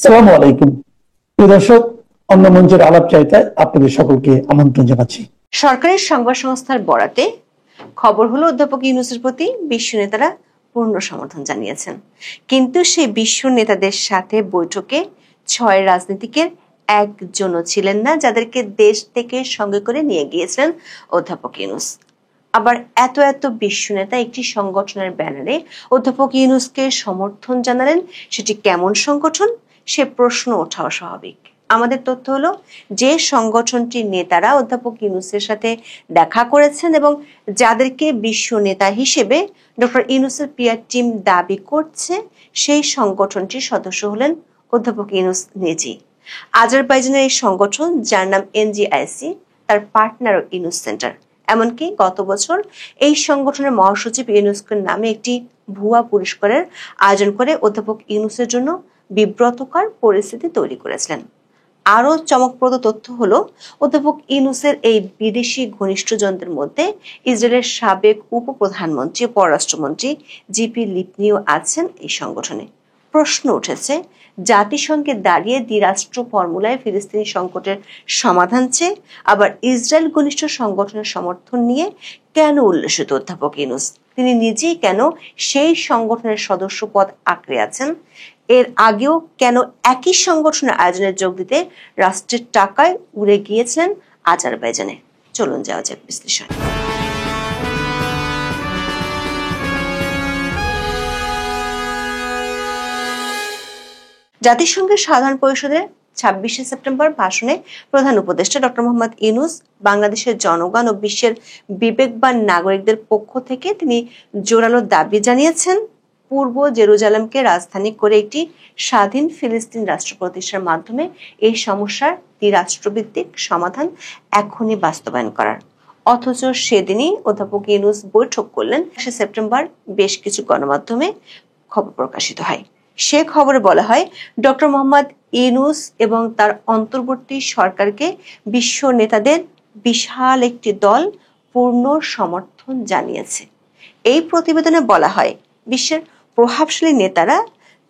সালামু আলাইকুম। প্রিয় দর্শক, অন্য মঞ্চের আলাপ চাইতায় আপনাদের সকলকে আমন্ত্রণ জানাচ্ছি। সরকারি সংবাদ সংস্থার বরাতে খবর হলো অধ্যাপক ইউনূসের প্রতি বিশ্ব নেতারা পূর্ণ সমর্থন জানিয়েছেন, কিন্তু সেই বিশ্ব নেতাদের সাথে বৈঠকে 6 রাজনীতিকের একজনও ছিলেন না যাদেরকে দেশ থেকে সঙ্গে করে নিয়ে গিয়েছিলেন অধ্যাপক ইউনূস। আবার এত এত বিশ্ব নেতা একটি সংগঠনের ব্যানারে অধ্যাপক ইউনূসকে সমর্থন জানালেন, সেটি কেমন সংগঠন সে প্রশ্ন ওঠাও স্বাভাবিক। আমাদের তথ্য হলো যে সংগঠনটির নেতারা অধ্যাপক ইউনূসের সাথে দেখা করেছেন এবং যাদেরকে বিশ্ব নেতা হিসেবে ডক্টর ইউনূসের পিয়ার টিম দাবি করছে, সেই সংগঠনটির সদস্য হলেন অধ্যাপক ইউনূস নিজেই। আজারবাইজানের এই সংগঠন, যার নাম এনজিআইসি, তার পার্টনার ইউনূস সেন্টার। এমনকি গত বছর এই সংগঠনের মহাসচিব ইউনেস্কোর নামে একটি ভুয়া পুরস্কারের আয়োজন করে অধ্যাপক ইউনূসের জন্য বিব্রতকর পরিস্থিতি তৈরি করেছিলেন। আরও চমকপ্রদ তথ্য হলো অধ্যাপক ইউনূসের এই বিদেশি ঘনিষ্ঠজনদের মধ্যে ইসরায়েলের সাবেক উপপ্রধানমন্ত্রী ও পররাষ্ট্রমন্ত্রী জিপি লিপনিও আছেন এই সংগঠনে। প্রশ্ন উঠেছে, জাতিসংঘে দাঁড়িয়ে দ্বিরাষ্ট্র ফর্মুলায় ফিলিস্তিনি সংকটের সমাধান চেয়ে আবার ইসরায়েল ঘনিষ্ঠ সংগঠনের সমর্থন নিয়ে কেন উল্লসিত অধ্যাপক ইউনূস? তিনি নিজেই কেন সেই সংগঠনের সদস্য পদ আঁকড়ে আছেন? এর আগেও কেন একই সংগঠনের আয়োজনে যোগ দিতে রাষ্ট্রের টাকায় উড়ে গিয়েছিলেন আজারবাইজানে? চলুন যাওয়া যাক বিশ্লেষণ। জাতিসংঘের সাধারণ পরিষদের 26শে সেপ্টেম্বর ভাষণে প্রধান উপদেষ্টা ডক্টর মোহাম্মদ ইউনূস বাংলাদেশের জনগণ ও বিশ্বের বিবেকবান নাগরিকদের পক্ষ থেকে তিনি জোরালো দাবি জানিয়েছেন, পূর্ব জেরুজালেমকে রাজধানী করে একটি স্বাধীন ফিলিস্তিন রাষ্ট্র প্রতিষ্ঠার মাধ্যমে এই সমস্যার দ্বিরাষ্ট্রভিত্তিক সমাধান এখনই বাস্তবায়ন করার। অথচ সেদিনই অধ্যাপক ইউনূস বৈঠক করলেন। 1 সেপ্টেম্বর বেশ কিছু গণমাধ্যমে খবর প্রকাশিত হয়। সে খবরে বলা হয়, ডক্টর মোহাম্মদ ইউনূস এবং তার অন্তর্বর্তী সরকারকে বিশ্ব নেতাদের বিশাল একটি দল পূর্ণ সমর্থন জানিয়েছে। এই প্রতিবেদনে বলা হয়, বিশ্বের প্রভাবশালী নেতারা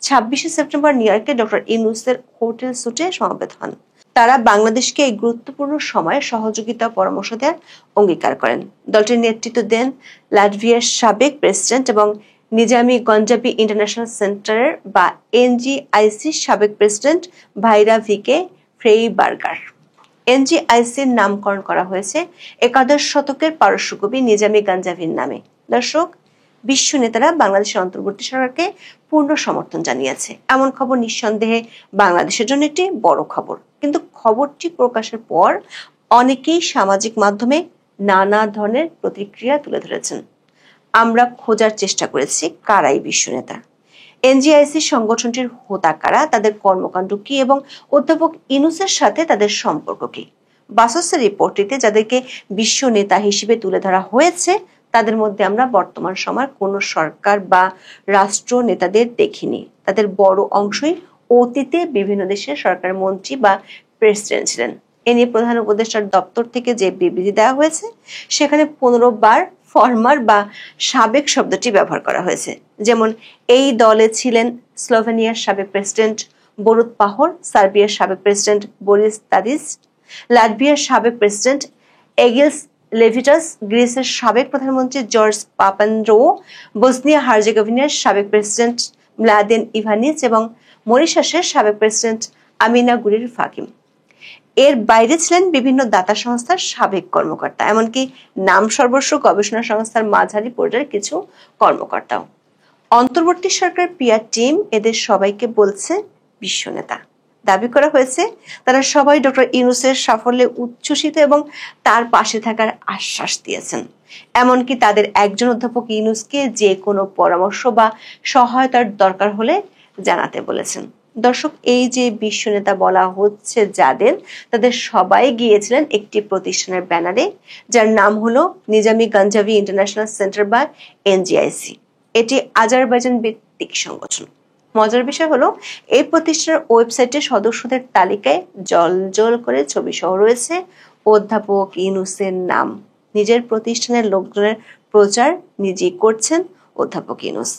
26শে সেপ্টেম্বর নিউ ইয়র্কে ডক্টর ইউনূসের হোটেল সুটে সমবেত হন। তারা বাংলাদেশকে এই গুরুত্বপূর্ণ সময়ে সহযোগিতা পরামর্শ দেওয়ার অঙ্গীকার করেন। দলটির নেতৃত্ব দেন লাটভিয়ার সাবেক প্রেসিডেন্ট এবং নিজামী গঞ্জাবি ইন্টারন্যাশনাল সেন্টারের বা এনজিআইসির সাবেক প্রেসিডেন্ট ভাইরা ভিকে ফ্রেইবার্গার। এনজিআইসির নামকরণ করা হয়েছে একাদশ শতকের পারস্য কবি নিজামী গঞ্জাভির নামে। দর্শক, বিশ্ব নেতারা বাংলাদেশের অন্তর্বর্তী সরকারকে পূর্ণ সমর্থন জানিয়েছে, এমন খবর নিঃসন্দেহে বাংলাদেশের জন্য একটি বড় খবর। কিন্তু খবরটি প্রকাশের পর অনেকেই সামাজিক মাধ্যমে নানা ধরনের প্রতিক্রিয়া তুলে ধরেছেন। আমরা খোঁজার চেষ্টা করেছি কারাই বিশ্ব নেতা, এনজিআইসি সংগঠনটির হোতা কারা, তাদের কর্মকাণ্ড কি এবং অধ্যাপক ইউনূসের সাথে তাদের সম্পর্ক কি। বাসসের রিপোর্টটিতে যাদেরকে বিশ্ব নেতা হিসেবে তুলে ধরা হয়েছে, তাদের মধ্যে আমরা বর্তমান সময়ের কোনো সরকার বা রাষ্ট্র নেতাদের দেখিনি। তাদের বড় অংশই অতীতে বিভিন্ন দেশের সরকারের মন্ত্রী বা প্রেসিডেন্ট ছিলেন। এ নিয়ে প্রধান উপদেষ্টার দপ্তর থেকে যে বিবৃতি দেওয়া হয়েছে, সেখানে 15 বার ফর্মার বা সাবেক শব্দটি ব্যবহার করা হয়েছে। যেমন, এই দলে ছিলেন স্লোভেনিয়ার সাবেক প্রেসিডেন্ট বরুত পাহর, সার্বিয়ার সাবেক প্রেসিডেন্ট বরিস তাদিস, লাটভিয়ার সাবেক প্রেসিডেন্ট এগিলস লেভিটাস, গ্রিসের সাবেক প্রধানমন্ত্রী জর্জ পাপান্ড্রো, বসনিয়া হার্জেগোভিনার সাবেক প্রেসিডেন্ট ম্লাদেন ইভানিচ এবং মরিশাসের সাবেক প্রেসিডেন্ট আমিনা গুরির ফাকিম। এর বাইরে ছিলেন বিভিন্ন দাতা সংস্থার সাবেক কর্মকর্তা, এমনকি নাম সর্বস্ব গবেষণা সংস্থার মাঝারি পর্যায়ের কিছু কর্মকর্তাও। অন্তর্বর্তী সরকার পিয়ার টিম এদের সবাইকে বলছে বিশ্ব নেতা। দাবি করা হয়েছে তারা সবাই ডক্টর ইউনূসের সাফল্যে উচ্ছ্বসিত এবং তার পাশে থাকার আশ্বাস দিয়েছেন। এমনকি তাদের একজন অধ্যাপক ইউনূসকে যে কোনো পরামর্শ বা সহায়তার দরকার হলে জানাতে বলেছেন। দর্শক, এই যে বিশ্ব নেতা বলা হচ্ছে যাদের, তাদের সবাই গিয়েছিলেন একটি প্রতিষ্ঠানের ব্যানারে, যার নাম হলো নিজামী গঞ্জাবি ইন্টারন্যাশনাল সেন্টার বা এনজিআইসি। এটি আজারবাইজান ভিত্তিক সংগঠন। মজার বিষয় হলো, এই প্রতিষ্ঠানের ওয়েবসাইটে সদস্যদের তালিকায় জলজল করে ছবি সহ রয়েছে অধ্যাপক ইউনূসের নাম। নিজের প্রতিষ্ঠানের লোকজনের প্রচার নিজেই করছেন অধ্যাপক ইউনূস।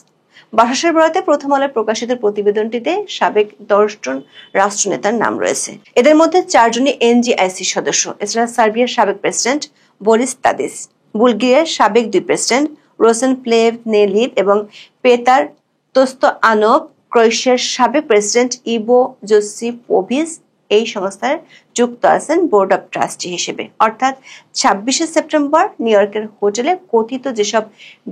বাতাসের বরাতে প্রথম আলোয় প্রকাশিত প্রতিবেদনটিতে সাবেক 10 জন রাষ্ট্রনেতার নাম রয়েছে। এদের মধ্যে 4 জনই এনজিআইসি সদস্য। এছাড়া সার্বিয়ার সাবেক প্রেসিডেন্ট বরিস তাদিস, বুলগেরিয়ার সাবেক 2 প্রেসিডেন্ট রোসেন প্লেভনেলিভ এবং পেতার তোস্তোয়ানভ, ক্রোয়েশিয়ার সাবেক প্রেসিডেন্ট ইভো জোসিপোভিচ এই সংস্থার যুক্ত আছেন বোর্ড অব ট্রাস্টি হিসেবে। অর্থাৎ 26শে সেপ্টেম্বর নিউ ইয়র্কের হোটেলে কথিত যেসব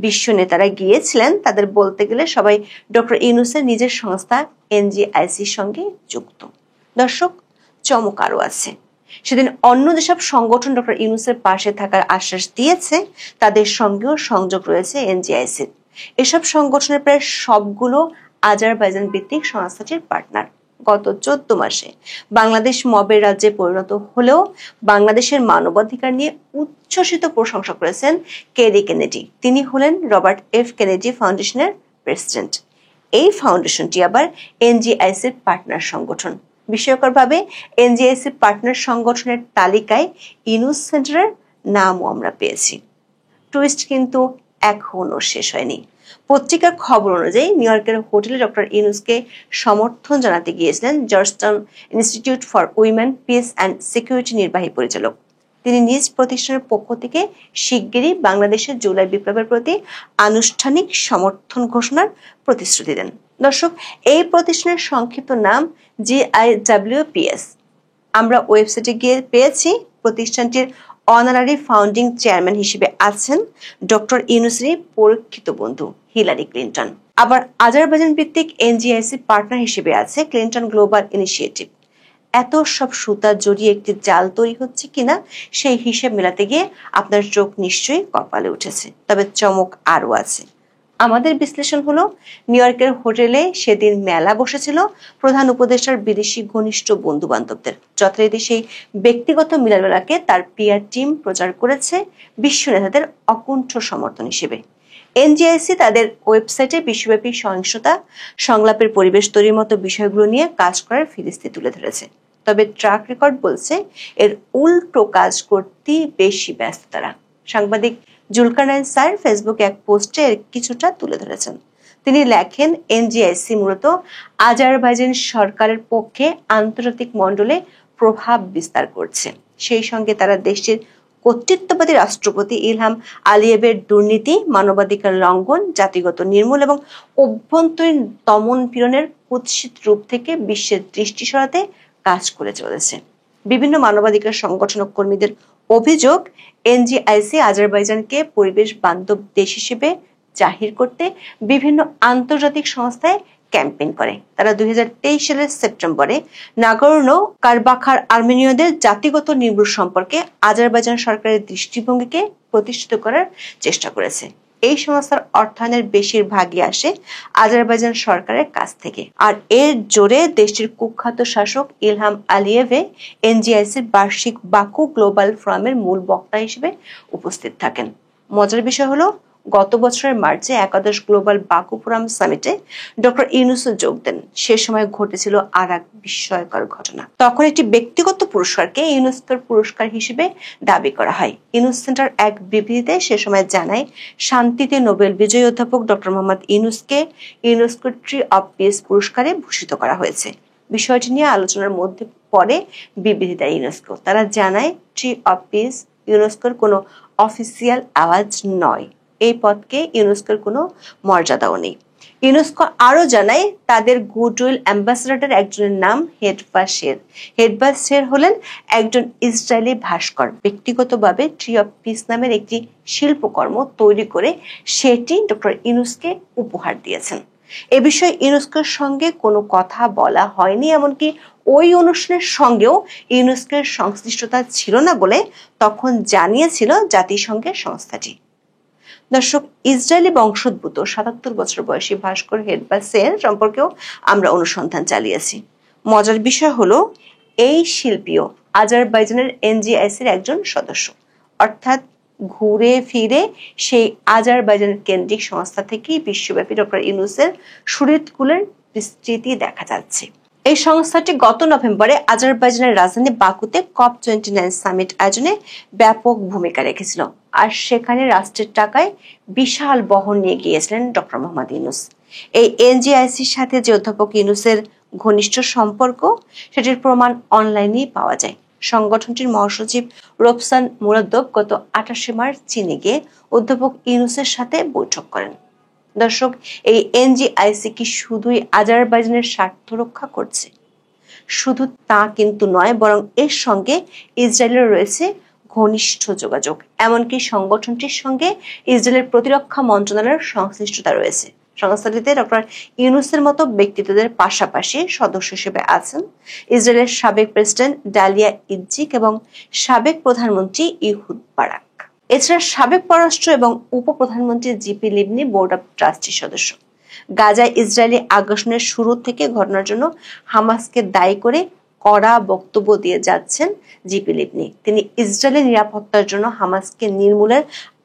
বিশ্ব নেতারা গিয়েছিলেন তাদের বলতে গেলে সবাই ডক্টর ইউনূসের নিজের সংস্থা এনজিআইসির সঙ্গে যুক্ত। দর্শক, চমক আরও আছে। সেদিন অন্য যেসব সংগঠন ডক্টর ইউনূসের পাশে থাকার আশ্বাস দিয়েছে তাদের সঙ্গেও সংযোগ রয়েছে এনজিআইসির। এসব সংগঠনের প্রায় সবগুলো আজারবাইজান ভিত্তিক সংস্থাটির পার্টনার। গত 14 মাসে বাংলাদেশ মবের রাজ্যে পরিণত হলেও বাংলাদেশের মানবাধিকার নিয়ে উচ্ছ্বসিত প্রশংসা করেছেন কেরি কেনেডি। তিনি হলেন রবার্ট এফ কেনেডি ফাউন্ডেশনের প্রেসিডেন্ট। এই ফাউন্ডেশনটি আবার এনজিআইসির পার্টনার সংগঠন। বিস্ময়করভাবে এনজিআইসির পার্টনার সংগঠনের তালিকায় ইউনুস সেন্টারের নামও আমরা পেয়েছি। টুইস্ট কিন্তু এখনো শেষ হয়নি। পত্রিকার খবর অনুযায়ী নিউ ইয়র্কের হোটেলে ডক্টর ইউনূসকে সমর্থন জানাতে গিয়েছিলেন Georgetown institute for women peace and security নির্বাহী পরিচালক। তিনি নিজ প্রতিষ্ঠানের পক্ষ থেকে শিগগিরই বাংলাদেশের জুলাই বিপ্লবের প্রতি আনুষ্ঠানিক সমর্থন ঘোষণার প্রতিশ্রুতি দেন। দর্শক, এই প্রতিষ্ঠানের সংক্ষিপ্ত নাম GIWPS। আমরা ওয়েবসাইটে গিয়ে পেয়েছি প্রতিষ্ঠানটির অনারারি ফাউন্ডিং চেয়ারম্যান হিসেবে আছেন ডক্টর ইউনূসের পরীক্ষিত বন্ধু হিলারি ক্লিন্টন। আবার আজারবাইজান ভিত্তিক এনজিআইসি পার্টনার হিসেবে আছে ক্লিন্টন গ্লোবাল ইনিশিয়েটিভ। এত সব সুতা জড়িয়ে একটি জাল তৈরি হচ্ছে কিনা সেই হিসেব মেলাতে গিয়ে আপনার চোখ নিশ্চয়ই কপালে উঠেছে। তবে চমক আরও আছে। আমাদের বিশ্লেষণ হলো, নিউ ইয়র্কের হোটেলে সেদিন মেলা বসেছিল প্রধান উপদেষ্টার বিদেশি ঘনিষ্ঠ বন্ধু বান্ধবদের। যথারীতি সেই ব্যক্তিগত মিলনমেলাকে তার পিআর টিম প্রচার করেছে বিশ্ব নেতাদের অকুণ্ঠ সমর্থন হিসেবে। এনজিআইসি তাদের ওয়েবসাইটে বিশ্বব্যাপী সহিংসতা, সংলাপের পরিবেশ তৈরির মতো বিষয়গুলো নিয়ে কাজ করার ফিরিস্তি তুলে ধরেছে। তবে ট্র্যাক রেকর্ড বলছে এর উল্টো কাজ করতেই বেশি ব্যস্ত তারা। সাংবাদিক জুলকারনাইন স্যার ফেসবুকে এক পোস্টে এর কিছুটা তুলে ধরেছেন। তিনি লেখেন, এনজিআইসি মূলত আজারবাইজান সরকারের পক্ষে আন্তর্জাতিক মণ্ডলে প্রভাব বিস্তার করছে। সেই সঙ্গে তারা দেশটির কর্তৃত্ববাদী রাষ্ট্রপতি ইলহাম আলিয়েভের দুর্নীতি, মানবাধিকার লঙ্ঘন, জাতিগত নির্মূল এবং অভ্যন্তরীণ দমন পীড়নের কুৎসিত রূপ থেকে বিশ্বের দৃষ্টি সরাতে কাজ করে চলেছে। বিভিন্ন মানবাধিকার সংগঠন ও কর্মীদের অভিযোগ, এনজিআইসি আজারবাইজানকে পরিবেশ বান্ধব দেশ হিসেবে জাহির করতে বিভিন্ন আন্তর্জাতিক সংস্থায় ক্যাম্পেইন করে। তারা 2023 সালের সেপ্টেম্বরে নাগোর্নো কারাবাখার আর্মেনীয়দের জাতিগত নির্মূল সম্পর্কে আজারবাইজান সরকারের দৃষ্টিভঙ্গিকে প্রতিষ্ঠিত করার চেষ্টা করেছে। এই সংস্থার অর্থায়নের বেশিরভাগই আসে আজারবাইজান সরকারের কাছ থেকে। আর এর জোরে দেশটির কুখ্যাত শাসক ইলহাম আলিয়েভে এনজিআইসির বার্ষিক বাকু গ্লোবাল ফোরামের মূল বক্তা হিসেবে উপস্থিত থাকেন। মজার বিষয় হলো, গত বছরের মার্চে একাদশ গ্লোবাল বাকু ফোরাম সামিটে ডক্টর ইউনূসও যোগ দেন। সে সময় ঘটেছিল আর এক বিস্ময়কর ঘটনা। তখন একটি ব্যক্তিগত পুরস্কারকে ইউনেস্কোর পুরস্কার হিসেবে দাবি করা হয়। ইউনুস সেন্টার এক বিবৃতিতে সে সময় জানায়, শান্তিতে নোবেল বিজয়ী অধ্যাপক ডক্টর মোহাম্মদ ইউনূসকে ইউনেস্কো ট্রি অব পিস পুরস্কারে ভূষিত করা হয়েছে। বিষয়টি নিয়ে আলোচনার মধ্যে পড়ে বিবৃতি দেয় ইউনেস্কো। তারা জানায়, ট্রি অব পিস ইউনেস্কোর কোনো অফিসিয়াল আওয়াজ নয়। এই পদকে ইউনেস্কোর কোনো মর্যাদাও নেই। ইউনেস্কো আরো জানায়, তাদের গুডউইল অ্যাম্বাসেডর একজনের নাম হেডভা শের। হেডভা শের হলেন একজন ইসরায়েলি ভাস্কর। ব্যক্তিগতভাবে ট্রি অব পিস নামের একটি শিল্পকর্ম তৈরি করে সেটি ডক্টর ইউনূসকে উপহার দিয়েছেন। এ বিষয়ে ইউনেস্কোর সঙ্গে কোনো কথা বলা হয়নি, এমনকি ওই অনুষ্ঠানের সঙ্গেও ইউনেস্কোর সংশ্লিষ্টতা ছিল না বলে তখন জানিয়েছিল জাতিসংঘের সংস্থাটি। দর্শক, ইসরায়েলি বংশোদ্ভূত 77 বছর বয়সী ভাস্কর হেডভা শের সম্পর্কেও আমরা অনুসন্ধান চালিয়েছি। মজার বিষয় হলো, এই শিল্পীও আজারবাইজানের এনজিআইসির একজন সদস্য। অর্থাৎ ঘুরে ফিরে সেই আজারবাইজান কেন্দ্রিক সংস্থা থেকেই বিশ্বব্যাপী ডক্টর ইউনূসের সুহৃদকুলের বিস্তৃতি দেখা যাচ্ছে। এই সংস্থাটি গত নভেম্বরে আজারবাইজানের রাজধানী বাকুতে COP29 সামিট আয়োজনে ব্যাপক ভূমিকা রেখেছিল। আর সেখানে রাষ্ট্রের টাকায় বিশাল বহর নিয়ে গিয়েছিলেন ডক্টর মোহাম্মদ ইউনূস। এই এনজিআইসির সাথে যে অধ্যাপক ইউনূসের ঘনিষ্ঠ সম্পর্ক, সেটির প্রমাণ অনলাইনেই পাওয়া যায়। সংগঠনটির মহাসচিব রোপসান মুরাদ্দব গত 28 মার্চ চীনে গিয়ে অধ্যাপক ইউনূসের সাথে বৈঠক করেন। দর্শক, এই এনজিআইসি কি শুধুই আজারবাইজানের স্বার্থ রক্ষা করছে? শুধু তা কিন্তু নয়, বরং এর সঙ্গে ইসরায়েলের রয়েছে ঘনিষ্ঠ যোগাযোগ। এমনকি সংগঠনটির সঙ্গে ইসরায়েলের প্রতিরক্ষা মন্ত্রণালয়ের সংশ্লিষ্টতা রয়েছে। সংস্থাটিতে ডক্টর ইউনূসের মতো ব্যক্তিত্বদের পাশাপাশি সদস্য হিসেবে আছেন ইসরায়েলের সাবেক প্রেসিডেন্ট ডালিয়া ইটজিক এবং সাবেক প্রধানমন্ত্রী ইহুদ বারাক। এছাড়া সাবেক পররাষ্ট্র এবং উপপ্রধানমন্ত্রী জিপি লিবনি বোর্ড অব ট্রাস্টির সদস্য। গাজায় ইসরায়েলি আগ্রাসনের শুরু থেকে ঘটনার জন্য হামাসকে দায়ী করে কড়া বক্তব্য দিয়ে যাচ্ছেন জিপি লিবনি। তিনি ইসরায়েলের নিরাপত্তার জন্য হামাসকে নির্মূলের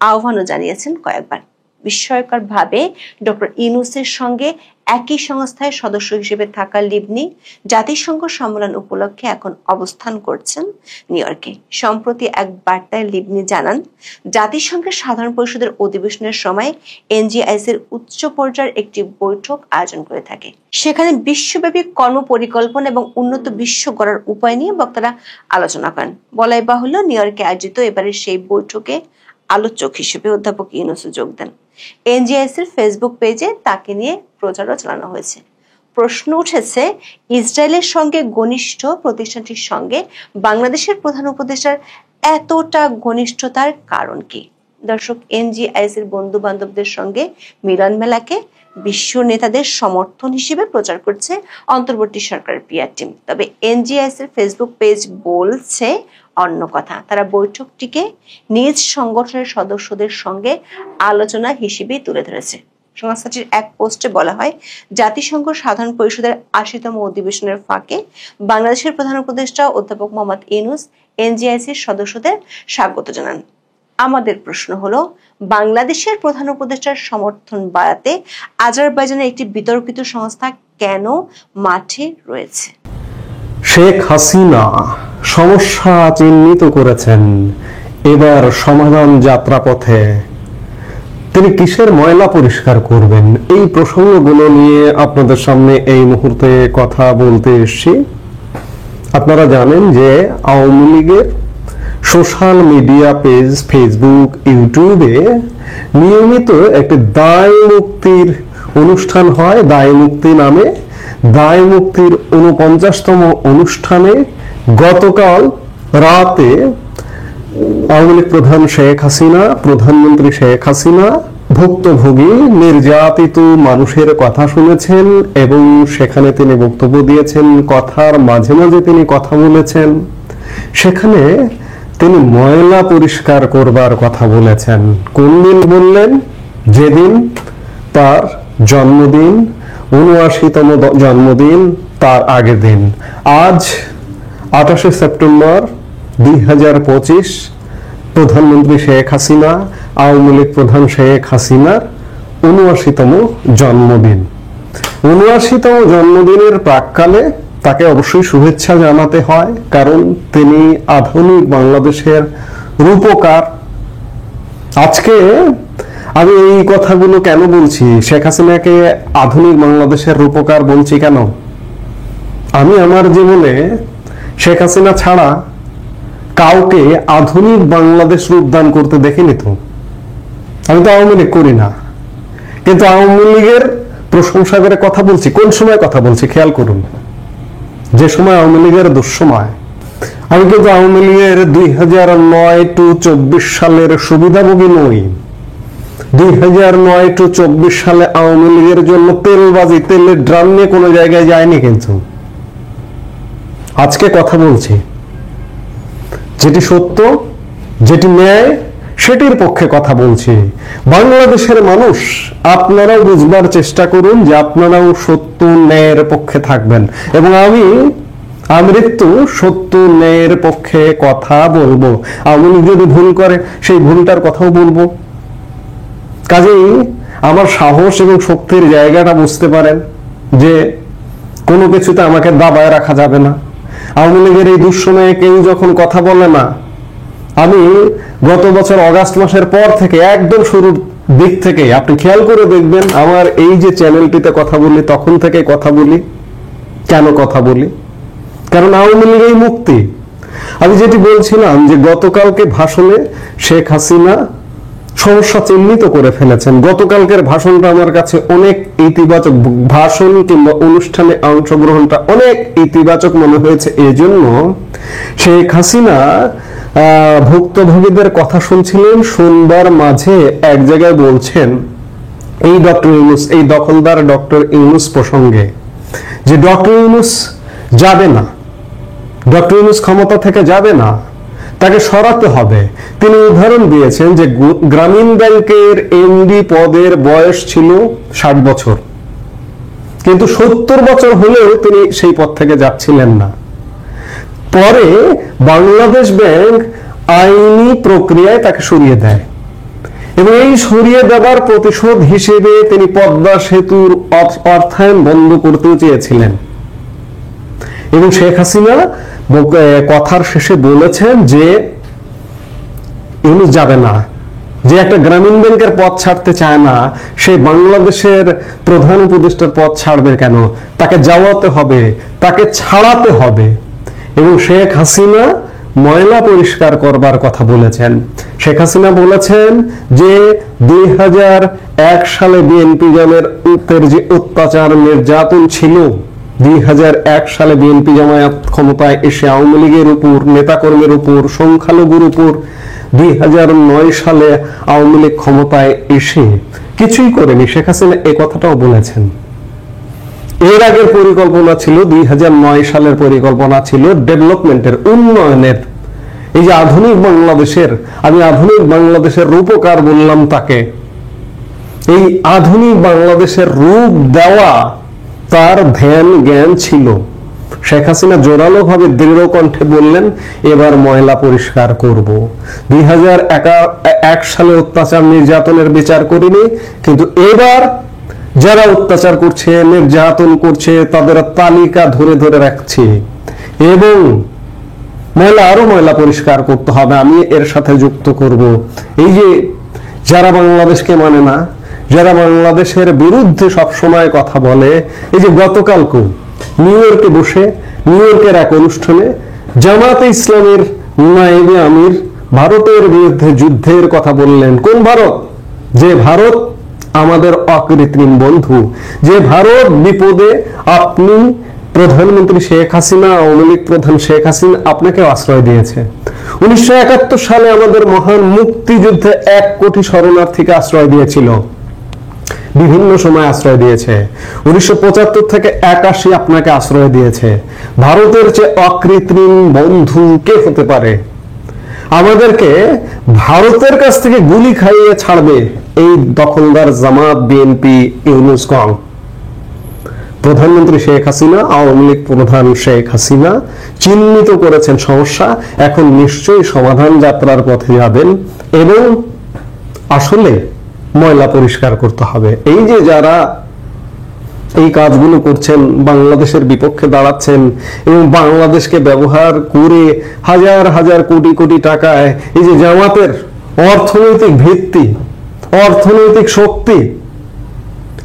আহ্বানও জানিয়েছেন কয়েকবার। বিস্ময়কর ভাবে ডক্টর ইউনূসের সঙ্গে একই সংস্থায় সদস্য হিসেবে থাকা লিবনি জাতিসংঘ সম্মেলন উপলক্ষে এখন অবস্থান করছেন নিউ ইয়র্কে। সম্প্রতি এক বার্তায় লিবনি জানান, জাতিসংঘের সাধারণ পরিষদের অধিবেশনের সময় এনজিআইসির উচ্চ পর্যায়ের একটি বৈঠক আয়োজন করে থাকে। সেখানে বিশ্বব্যাপী কর্মপরিকল্পনা এবং উন্নত বিশ্ব গড়ার উপায় নিয়ে বক্তারা আলোচনা করেন। বলাই বাহুল্য, নিউ ইয়র্কে আয়োজিত এবারের সেই বৈঠকে আলোচক হিসেবে অধ্যাপক ইউনূস যোগ দেন। এনজিআইসির ফেসবুক পেজে তাকে নিয়ে প্রচারও চালানো হয়েছে। প্রশ্ন উঠেছে, ইসরায়েলের সঙ্গে ঘনিষ্ঠ প্রতিষ্ঠানটির সঙ্গে বাংলাদেশের প্রধান উপদেষ্টার এতটা ঘনিষ্ঠতার কারণ কি? দর্শক, এনজিআইসির বন্ধু বান্ধবদের সঙ্গে মিলন মেলাকে বিশ্ব নেতাদের সমর্থন হিসেবে প্রচার করছে অন্তর্বর্তী সরকারের পিআর টিম। তবে এনজিআইসির ফেসবুক পেজ বলছে অন্য কথা। তারা বৈঠকটিকে নিজ সংগঠনের সদস্যদের সঙ্গে আলোচনা হিসেবেই তুলে ধরেছে। সংস্থাটির এক পোস্টে বলা হয়, জাতিসংঘ সাধারণ পরিষদের 80তম অধিবেশনের ফাঁকে বাংলাদেশের প্রধান উপদেষ্টা অধ্যাপক মোহাম্মদ ইউনূস এনজিআইসির সদস্যদের স্বাগত জানান। আমাদের প্রশ্ন হলো, বাংলাদেশের প্রধান উপদেষ্টার সমর্থন বাড়াতে আজারবাইজানের একটি বিতর্কিত সংস্থা কেন মাঠে রয়েছে? শেখ হাসিনা সমস্যা চিহ্নিত করেছেন, এবার সমাধান যাত্রাপথে। তিনি কিসের ময়লা পরিষ্কার করবেন? এই প্রসঙ্গগুলো নিয়ে আপনাদের সামনে এই মুহূর্তে কথা বলতে এসেছি। আপনারা জানেন যে আওয়ামী লীগের সোশ্যাল মিডিয়া পেজ ফেসবুক, ইউটিউবে নিয়মিত একটি দায় মুক্তির অনুষ্ঠান হয়। দায় মুক্তি নামে দায় মুক্তির 49তম অনুষ্ঠানে গতকাল রাতে আওয়ামী লীগ প্রধান শেখ হাসিনা, প্রধানমন্ত্রী শেখ হাসিনা ভুক্তভোগী নির্যাতিত মানুষের কথা শুনেছেন এবং সেখানে তিনি বক্তব্য দিয়েছেন। কথার মাঝে মাঝে তিনি কথা বলেছেন। সেখানে তিনি ময়লা পরিষ্কার করবার কথা বলেছেন। কোন দিন বললেন? যেদিন তার জন্মদিন, ৭৯তম জন্মদিন, তার আগের দিন। আজ ২৮ সেপ্টেম্বর ২০২৫, প্রধানমন্ত্রী শেখ হাসিনা, আওয়ামী লীগ প্রধান শেখ হাসিনার ৭৯তম জন্মদিন। ৭৯তম জন্মদিনের প্রাক্কালে তাকে অবশ্যই শুভেচ্ছা জানাতে হয়, কারণ তিনি আধুনিক বাংলাদেশের রূপকার। আজকে আমি এই কথাগুলো কেন বলছি? শেখ হাসিনাকে আধুনিক বাংলাদেশের রূপকার বলছি কেন? আমি আমার জীবনে শেখ হাসিনা ছাড়া কাউকে আধুনিক বাংলাদেশ রূপদান করতে দেখিনি। তো আমি তো আওয়ামী লীগ করি না, কিন্তু আওয়ামী লীগের প্রশংসা করে কথা বলছি। কোন সময় কথা বলছি খেয়াল করুন। যে সময় আওয়ামী লীগের দুঃসময়। আমি কিন্তু আওয়ামী লীগের 2009 to 24 সালের সুবিধাভোগী নই। 2009 to 24 সালে আওয়ামী লীগের জন্য তেলবাজি, তেলের ড্রাম নিয়ে কোনো জায়গায় যায়নি। কিন্তু আজকে কথা বলছি যেটি সত্য, যেটি ন্যায়, সেটির পক্ষে কথা বলছি। বাংলাদেশের মানুষ, আপনারাও বুঝবার চেষ্টা করুন যে আপনারাও সত্য ন্যায়ের পক্ষে থাকবেন এবং আমি আমৃত্যু সত্য ন্যায়ের পক্ষে কথা বলবো। আওয়ামী লীগ যদি ভুল করে সেই ভুলটার কথাও বলবো। কাজেই আমার সাহস এবং শক্তির জায়গাটা বুঝতে পারেন যে কোনো কিছুতে আমাকে দাবায় রাখা যাবে না। আওয়ামী লীগের এই দুঃসময়ে কেউ যখন কথা বলে না, আমি গত বছর অগাস্ট মাসের পর থেকে একদম শুরুর দিক থেকে আপনি খেয়াল করে দেখবেন, আমার এই যে চ্যানেলটিতে কথা বলি তখন থেকে কথা বলি। কেন কথা বলি? কারণ আওয়ামী লীগের মুক্তি। আমি যেটি বলছিলাম যে গতকালকে ভাষণে শেখ হাসিনা সমস্যা চিহ্নিত করে ফেলেছেন। গতকালকের ভাষণটা আমার কাছে অনেক ইতিবাচক, ভাষণ কিংবা অনুষ্ঠানে অংশগ্রহণটা অনেক ইতিবাচক মনে হয়েছে। এজন্য শেখ হাসিনা ভুক্তভোগীদের কথা শুনছিলেন, শুনবার মাঝে এক জায়গায় বলছেন এই ডক্টর ইউনূস, এই দখলদার ডক্টর ইউনূস প্রসঙ্গে, যে ডক্টর ইউনূস যাবে না, ডক্টর ইউনূস ক্ষমতা থেকে যাবে না, তাকে সরাতে হবে। তিনি উদাহরণ দিয়েছেন যে গ্রামীণ ব্যাংকের এমডি পদের বয়স ছিল 60 বছর, কিন্তু 70 বছর হলেও তিনি সেই পদ থেকে যাচ্ছিলেন না। পরে বাংলাদেশ ব্যাংক আইনি প্রক্রিয়ায় তাকে সরিয়ে দেয় এবং এই সরিয়ে দেওয়ার প্রতিশোধ হিসেবে তিনি পদ্মা সেতুর অর্থায়ন বন্ধ করতেও চেয়েছিলেন। এবং শেখ হাসিনা কথার শেষে বলেছেন যে ইউনূস যাবে না, যে একটা গ্রামীণ ব্যাংকের পদ ছাড়তে চায় না, সে বাংলাদেশের প্রধান উপদেষ্টার পদ ছাড়বে কেন? তাকে যাওয়াতে হবে, তাকে ছাড়াতে হবে। এবং শেখ হাসিনা ময়লা পরিষ্কার করবার কথা বলেছেন। শেখ হাসিনা বলেছেন যে 2001 সালে বিএনপি জামায়াতের যে অত্যাচার নির্যাতন ছিল, 2001 সালে বিএনপি জামায়াত ক্ষমতায় এসে আওয়ামী লীগের উপর, নেতাকর্মীর উপর, সংখ্যালঘুর উপর 2009 সালে আওয়ামী লীগ ক্ষমতায় এসে কিছুই করেনি। শেখ হাসিনা এই কথাটাও বলেছেন। এর আগের পরিকল্পনা ছিল, 2009 সালের পরিকল্পনা ছিল ডেভেলপমেন্টের, উন্নয়নের। এই যে আধুনিক বাংলাদেশের, আমি আধুনিক বাংলাদেশের রূপকার বললাম তাকে, এই আধুনিক বাংলাদেশের রূপ দেওয়া তার ধ্যান জ্ঞান ছিল। শেখ হাসিনা জোরালো ভাবে দৃঢ় কণ্ঠে বললেন এবার ময়লা পরিষ্কার করব। 2001 সালে অত্যাচার নির্যাতনের বিচার করিনি, কিন্তু এবার যারা অত্যাচার করছে, নির্যাতন করছে, তাদের তালিকা ধরে ধরে রাখছি এবং আরো ময়লা পরিষ্কার করতে হবে। আমি এর সাথে যুক্ত করব এই যে যারা বাংলাদেশকে মানে না, যারা বাংলাদেশের বিরুদ্ধে সবসময় কথা বলে। এই যে গতকালকেও নিউ ইয়র্কে বসে, নিউ ইয়র্কের এক অনুষ্ঠানে জামাতে ইসলামের নায়েবে আমির ভারতের বিরুদ্ধে যুদ্ধের কথা বললেন। কোন ভারত? যে ভারত আমাদের অকৃত্রিম বন্ধু, যে ভারত বিপদে আপনি প্রধানমন্ত্রী শেখ হাসিনা, আওয়ামী লীগ প্রধান শেখ হাসিনা আপনাকে আশ্রয় দিয়েছে। 1971 সালে আমাদের মহান মুক্তিযুদ্ধে 1 কোটি শরণার্থীকে আশ্রয় দিয়েছিল, বিভিন্ন সময় আশ্রয় দিয়েছে। 1975 থেকে 81 আপনাকে আশ্রয় দিয়েছে। ভারতের চেয়ে অকৃত্রিম বন্ধু কে হতে পারে? আমাদেরকে ভারতের কাছ থেকে গুলি খাইয়ে ছাড়বে এই দখলদার জামাত, বিএনপি, ইউনূস গং। প্রধানমন্ত্রী শেখ হাসিনা, আওয়ামী লীগ প্রধান শেখ হাসিনা চিহ্নিত করেছেন সমস্যা। এখন নিশ্চয়ই সমাধান যাত্রার পথে যাবেন এবং আসলে ময়লা পরিষ্কার করতে হবে। এই যে যারা এই কাজগুলো করছেন, বাংলাদেশের বিপক্ষে দাঁড়াচ্ছেন এবং বাংলাদেশকে ব্যবহার করে হাজার হাজার কোটি কোটি টাকায় এই যে জামাতের অর্থনৈতিক ভিত্তি, অর্থনৈতিক শক্তি,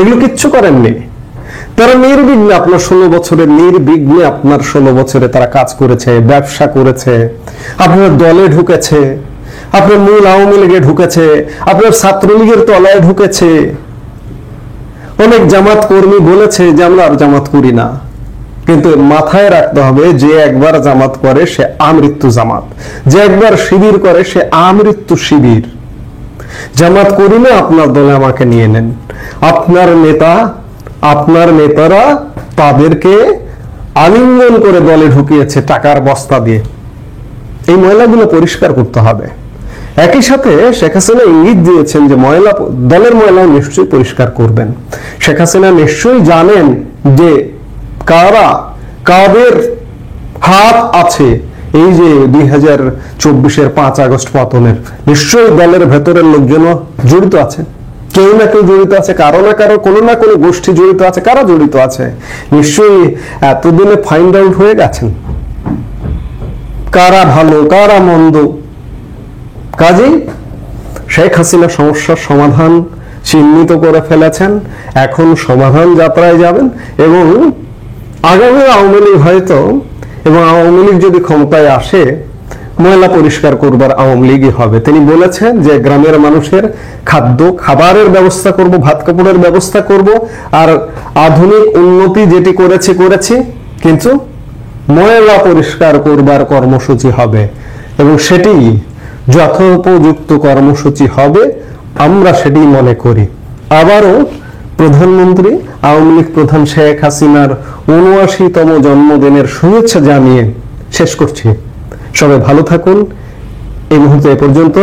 এগুলো কিচ্ছু করেননি। তারা নির্বিঘ্নে আপনার 16 বছরে, নির্বিঘ্নে আপনার 16 বছরে তারা কাজ করেছে, ব্যবসা করেছে, আপনার দলে ঢুকেছে, আপনার মূল আওয়ামী লীগে ঢুকেছে, আপনার ছাত্রলীগের তলায় ঢুকেছে। অনেক জামাত কর্মী বলেছে যে আমরা আর জামাত করি না, কিন্তু মাথায় রাখতে হবে যে একবার জামাত করে সে আমৃত্যু জামাত, যে একবার শিবির করে সে আমৃত্যু শিবির। জামাত করি না, আপনার দলে আমাকে নিয়ে নেন। আপনার নেতা, আপনার নেতারা তাদেরকে আলিঙ্গন করে দলে ঢুকিয়েছে টাকার বস্তা দিয়ে। এই ময়লাগুলো পরিষ্কার করতে হবে। একই সাথে শেখ হাসিনা ইঙ্গিত দিয়েছেন যে দলের ময়লাও নিশ্চয়ই পরিষ্কার করবেন। শেখ হাসিনা নিশ্চয়ই জানেন যে কাদের হাত আছে এই যে 2024-এর 5 আগস্ট পতনের। নিশ্চয়ই দলের ভেতরের লোকজন জড়িত আছে, কেউ না কেউ জড়িত আছে, কারো না কারো, কোনো না কোনো গোষ্ঠী জড়িত আছে। কারা জড়িত আছে? নিশ্চয়ই এতদিনে ফাইন্ড আউট হয়ে গেছেন কারা ভালো, কারা মন্দ। কাজেই শেখ হাসিনা সমস্যার সমাধান চিহ্নিত করে ফেলেছেন, এখন সমাধান যাত্রায় যাবেন এবং আগামী আওয়ামী লীগ হয়তো, এবং আওয়ামী লীগ যদি ক্ষমতায় আসে, ময়লা পরিষ্কার করবার আওয়ামী লীগই হবে। তিনি বলেছেন যে গ্রামের মানুষের খাবারের ব্যবস্থা করব, ভাত কাপড়ের ব্যবস্থা করব, আর আধুনিক উন্নতি যেটি করেছি, কিন্তু ময়লা পরিষ্কার করবার কর্মসূচি হবে এবং সেটি যথোপযুক্ত কর্মসূচি হবে, আমরা সেটি মনে করি। আবারও প্রধানমন্ত্রী, আওয়ামী লীগ প্রধান শেখ হাসিনার ৭৯তম জন্মদিনের শুভেচ্ছা জানিয়ে শেষ করছি। সবাই ভালো থাকুন। এই মুহূর্তে এ পর্যন্ত।